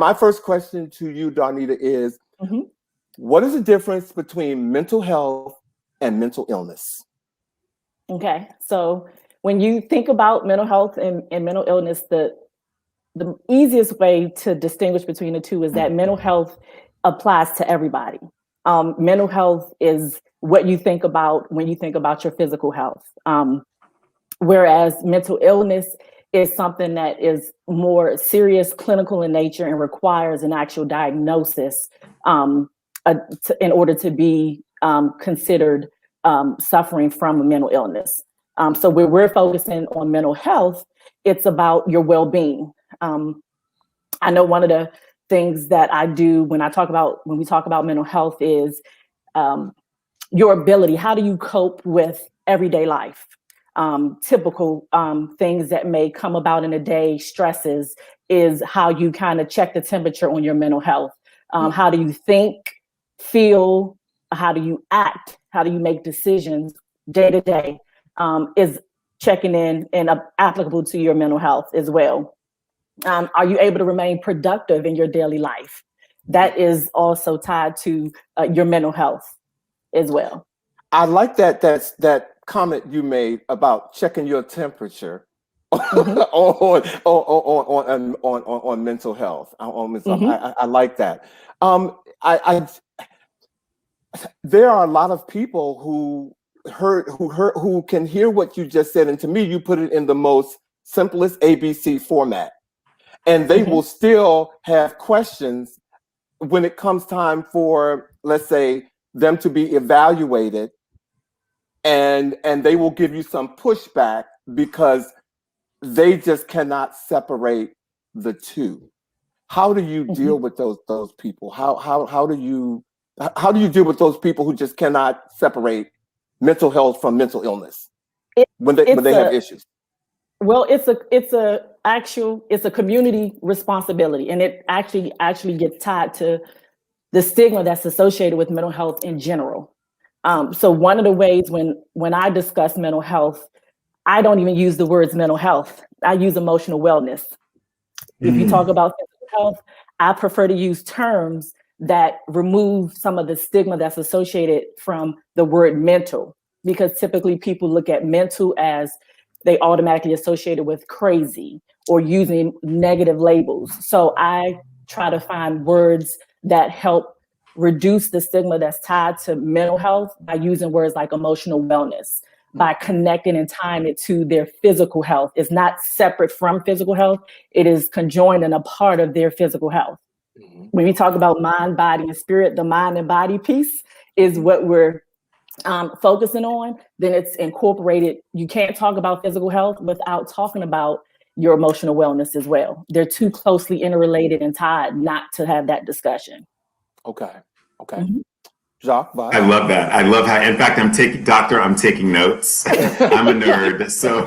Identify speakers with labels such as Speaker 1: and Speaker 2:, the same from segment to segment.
Speaker 1: My first question to you, Donita, is
Speaker 2: Mhm.
Speaker 1: what is the difference between mental health and mental illness?
Speaker 2: Okay, so when you think about mental health and mental illness, the easiest way to distinguish between the two is that mental health applies to everybody. Mental health is what you think about when you think about your physical health, whereas mental illness is something that is more serious, clinical in nature, and requires an actual diagnosis in order to be considered suffering from a mental illness. So when we're focusing on mental health, it's about your well-being. I know one of the things that I do when we talk about mental health is your ability. How do you cope with everyday life? Typical things that may come about in a day, stresses, is how you kind of check the temperature on your mental health. How do you think, feel? How do you act? How do you make decisions day to day? Is checking in and applicable to your mental health as well. Are you able to remain productive in your daily life? That is also tied to your mental health as well.
Speaker 1: I like that comment you made about checking your temperature on mental health. I like that. I there are a lot of people who can hear what you just said, and to me, you put it in the most simplest ABC format, and they will still have questions when it comes time for, let's say, them to be evaluated, and they will give you some pushback because they just cannot separate the two. How do you deal with those people? How do you deal with those people who just cannot separate mental health from mental illness when they have issues?
Speaker 2: Well, it's a community responsibility, and it actually gets tied to the stigma that's associated with mental health in general. So one of the ways when I discuss mental health, I don't even use the words mental health. I use emotional wellness. If you talk about physical health, I prefer to use terms that remove some of the stigma that's associated from the word mental, because typically people look at mental as they automatically associate it with crazy or using negative labels. So I try to find words that help reduce the stigma that's tied to mental health by using words like emotional wellness, by connecting and tying it to their physical health. It's not separate from physical health. It is conjoined and a part of their physical health. When we talk about mind, body, and spirit, the mind and body piece is what we're focusing on. Then it's incorporated. You can't talk about physical health without talking about your emotional wellness as well. They're too closely interrelated and tied not to have that discussion.
Speaker 1: Okay. Jacques, Vash?
Speaker 3: I love that. I love how, in fact, I'm taking notes. I'm a nerd. So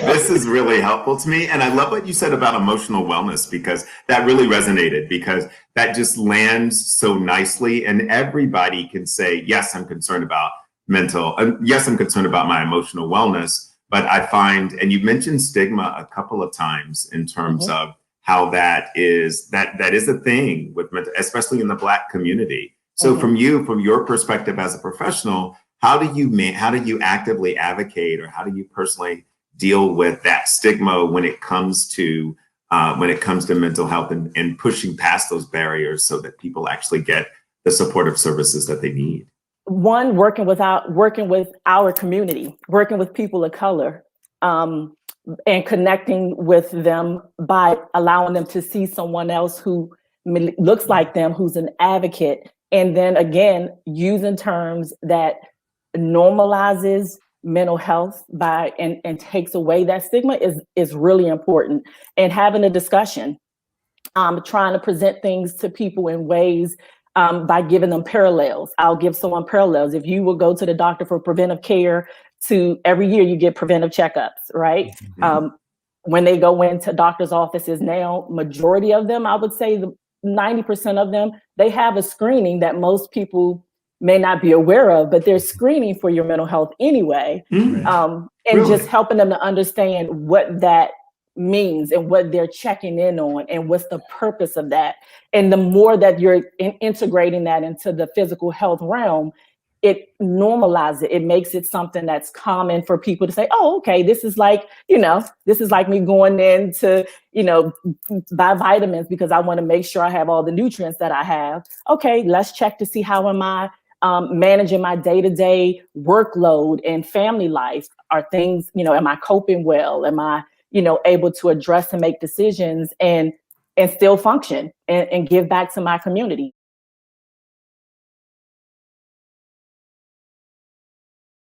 Speaker 3: this is really helpful to me. And I love what you said about emotional wellness, because that really resonated, because that just lands so nicely. And everybody can say, yes, I'm concerned about yes, I'm concerned about my emotional wellness. But I find, and you mentioned stigma a couple of times in terms of how that is a thing with mental, especially in the Black community. So from your perspective as a professional, how do you actively advocate, or how do you personally deal with that stigma when it comes to mental health and pushing past those barriers so that people actually get the supportive services that they need?
Speaker 2: One, working with our community, working with people of color, and connecting with them by allowing them to see someone else who looks like them, who's an advocate. And then again, using terms that normalizes mental health and takes away that stigma is really important. And having a discussion, trying to present things to people in ways by giving them parallels. I'll give someone parallels. If you will go to the doctor for preventive care, to every year you get preventive checkups, right? When they go into doctor's offices now, majority of them, I would say 90% of them, they have a screening that most people may not be aware of, but they're screening for your mental health anyway. And really? Just helping them to understand what that means and what they're checking in on and what's the purpose of that. And the more that you're integrating that into the physical health realm, it normalizes it. It makes it something that's common for people to say, oh, okay, this is like, this is like me going in to, buy vitamins because I want to make sure I have all the nutrients that I have. Okay, let's check to see how am I managing my day-to-day workload and family life. Are things, am I coping well? Am I, able to address and make decisions and still function and give back to my community?